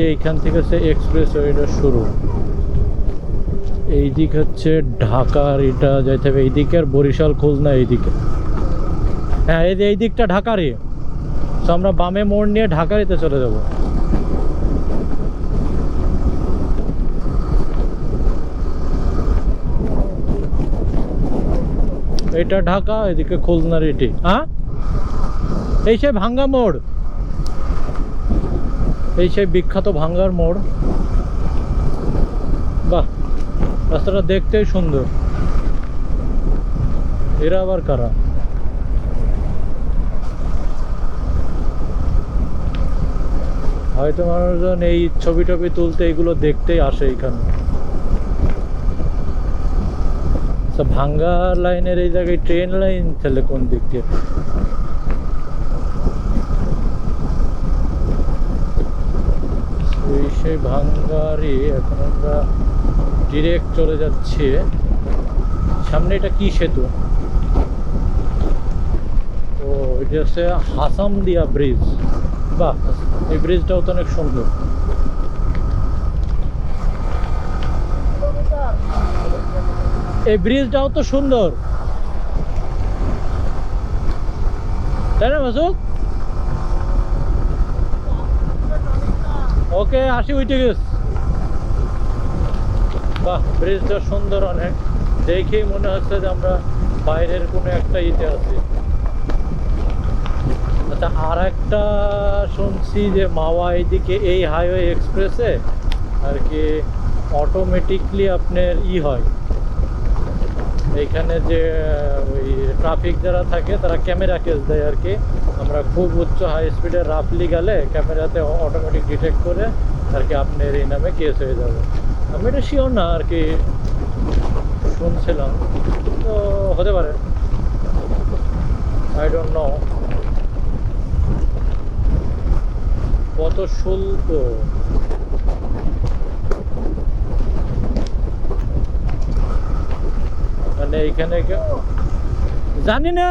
Basically এইখান থেকে হচ্ছে এক্সপ্রেসওয়েটা শুরু। এই দিক হচ্ছে ঢাকার, এটা যাইতে হবে এইদিকে, আর বরিশাল খুলনা এইদিকে। হ্যাঁ, এই দিকটা ঢাকারই। তো আমরা বামে মোড় নিয়ে ঢাকারিতে চলে যাব। এটা ঢাকা, এদিকে খুলনার এটি। হ্যাঁ, এই সেই ভাঙ্গা মোড়, এই সেই বিখ্যাত ভাঙ্গার মোড়। বাহ, রাস্তাটা দেখতেই সুন্দর। এরা আবার কারা? হয়তো মানুষজন এই ছবি টবি তুলতে এগুলো দেখতেই আসে এখানে। ভাঙ্গা লাইনের এই জায়গায় ট্রেন লাইন তাহলে কোন দিক দিয়ে? সেই ভাঙ্গারই এখন আমরা ডিরেক্ট চলে যাচ্ছি সামনে। এটা কি সেতু? ও, এটা হচ্ছে হাসামদিয়া ব্রিজ। বাহ, এই ব্রিজটাও তো অনেক সুন্দর। এই ব্রিজটাও তো সুন্দর, তাই না মাসুক? ওকে, আসি উঠে গেছ। বাহ, ব্রিজটা সুন্দর অনেক, দেখেই মনে হচ্ছে যে আমরা বাইরের কোনো একটা ইতে আছি। আচ্ছা, আর একটা শুনছি যে মাওয়া এইদিকে এই হাইওয়ে এক্সপ্রেসে আর কি অটোমেটিকলি আপনার হয়, এইখানে যে ওই ট্রাফিক যারা থাকে তারা ক্যামেরা কেস দেয় আর কি। আমরা খুব উচ্চ হাই স্পিডে রাফলি গেলে ক্যামেরাতে অটোমেটিক ডিটেক্ট করে আর কি আপনার এই নামে কেস হয়ে যাবে। আমি এটা শিওর না আর কি, শুনছিলাম, তো হতে পারে, আই ডোন্ট নো। কত শুল্ক! মানে এইখানে জানি না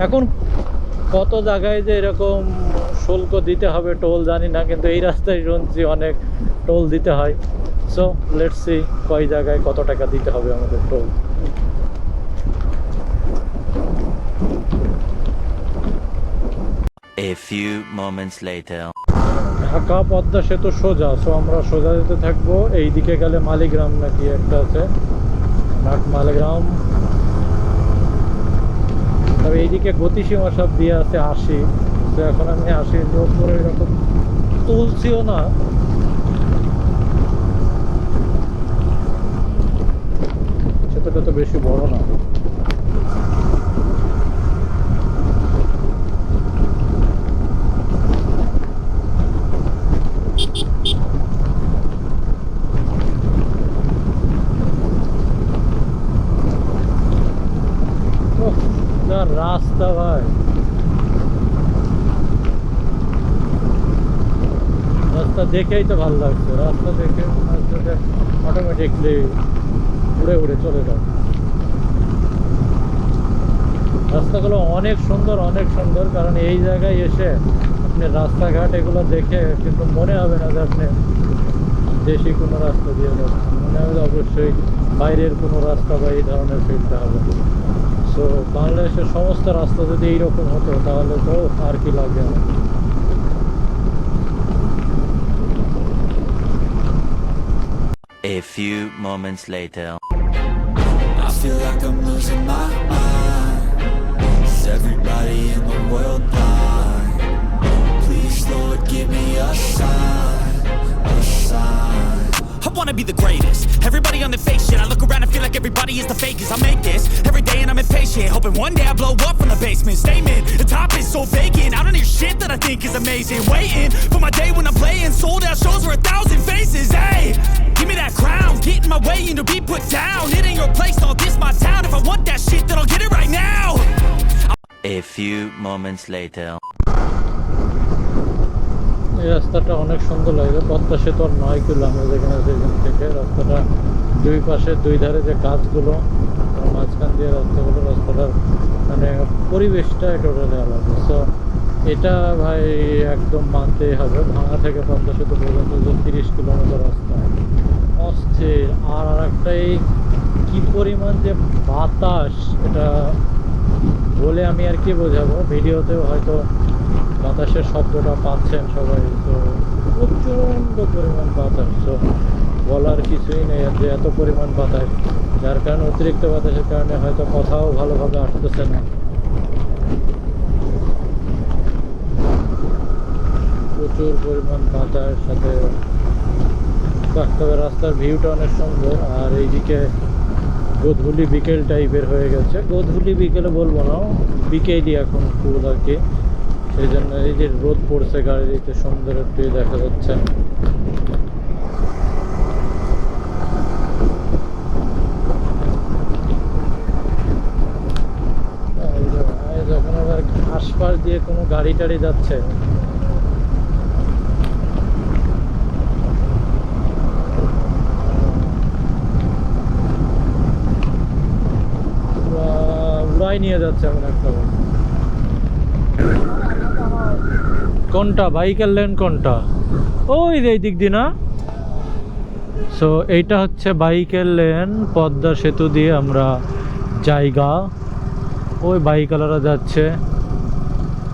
এখন কত জায়গায় যে এরকম শুল্ক দিতে হবে, টোল জানি না, কিন্তু এই রাস্তায় শুনছি অনেক টোল দিতে হয়। সো লেটস সি কয় জায়গায় কত টাকা দিতে হবে আমাদের toll. A few moments later. Dhaka Padma সেতু সোজা, সো আমরা সোজা যেতে থাকবো। এই দিকে গেলে মালিগ্রাম নাকি একটা আছে, মালিগ্রাম। তবে এইদিকে গতিসীমা সব দিয়ে আছে 80, তো এখন আমি 80 উপরে এরকম তুলছিও না। সেতুটা তো বেশি বড় না। রাস্তা ভাই, রাস্তা দেখেই তো ভালো লাগছে। রাস্তা দেখে অটোমেটিকলি উড়ে উড়ে চলে যায়। রাস্তাগুলো অনেক সুন্দর, অনেক সুন্দর, কারণ এই জায়গায় এসে আপনি রাস্তাঘাট এগুলো দেখে কিন্তু মনে হবে না যে আপনি দেশি কোনো রাস্তা দিয়ে যাচ্ছেন, মনে হবে অবশ্যই বাইরের কোনো রাস্তা বা এই ধরনের ফিরতে হবে। সো বাংলাদেশের সমস্ত রাস্তা যদি এইরকম হতো তাহলে তো আর কি লাগে। A few moments later. I feel like I'm losing my mind. Is everybody in the world blind? Please, Lord, give me a sign, a sign. I wanna be the greatest. Everybody on the fake shit. I look around and feel like everybody is the fakest. I make this every day and I'm impatient, hoping one day I blow up from the basement. Statement, the top is so vacant. I don't hear shit that I think is amazing. Waiting for my day when I'm playing sold out shows for 1,000 faces. Hey, give me that crown, get in my way and to be put down. It ain't your place, no, this my town. If I want that shit, then I'll get it right now. A few moments later. এই রাস্তাটা অনেক সুন্দর লাগে। পদ্মা সেতু আর 9 kilo আমরা যেখানে সেখান থেকে রাস্তাটা দুই পাশে দুই ধারে যে গাছগুলো, মাঝখান দিয়ে রাস্তাগুলো, রাস্তাটার মানে পরিবেশটা টোটালি আলাদা। সো এটা ভাই একদম মানতেই হবে, ভাঙা থেকে পদ্মা সেতু পর্যন্ত যে 30 কিলোমিটার রাস্তা অস্থির। আর আরেকটাই কি পরিমাণ যে বাতাস, এটা বলে আমি আর কি বোঝাবো, ভিডিওতেও হয়তো বাতাসের শব্দটা পাচ্ছেন সবাই। তো প্রচণ্ড পরিমাণ বাতাস, তো বলার কিছুই নেই যে এত পরিমাণ বাতাস, যার কারণে অতিরিক্ত বাতাসের কারণে হয়তো কথাও ভালোভাবে আসতেছে না। প্রচুর পরিমাণ বাতাস সাথে, তবে রাস্তার ভিউটা অনেক সুন্দর। আর এইদিকে গোধূলি বিকেল টাইপের হয়ে গেছে, গোধূলি বিকেলে বলবো না, বিকেলই এখন ফুল আর কি। সেই জন্য এই যে রোদ পড়ছে, গাড়ির এই সুন্দর একটু দেখা যাচ্ছে। যখন আবার আশপাশ দিয়ে কোনো গাড়ি টাড়ি যাচ্ছে, উড়াই নিয়ে যাচ্ছে এমন একটা। কোনটা বাইকের লেন কোনটা? ওই যে এই দিক দিয়ে না। সো এইটা হচ্ছে বাইকের লেন, পদ্মা সেতু দিয়ে আমরা জায়গা, ওই বাইকওয়ালারা যাচ্ছে।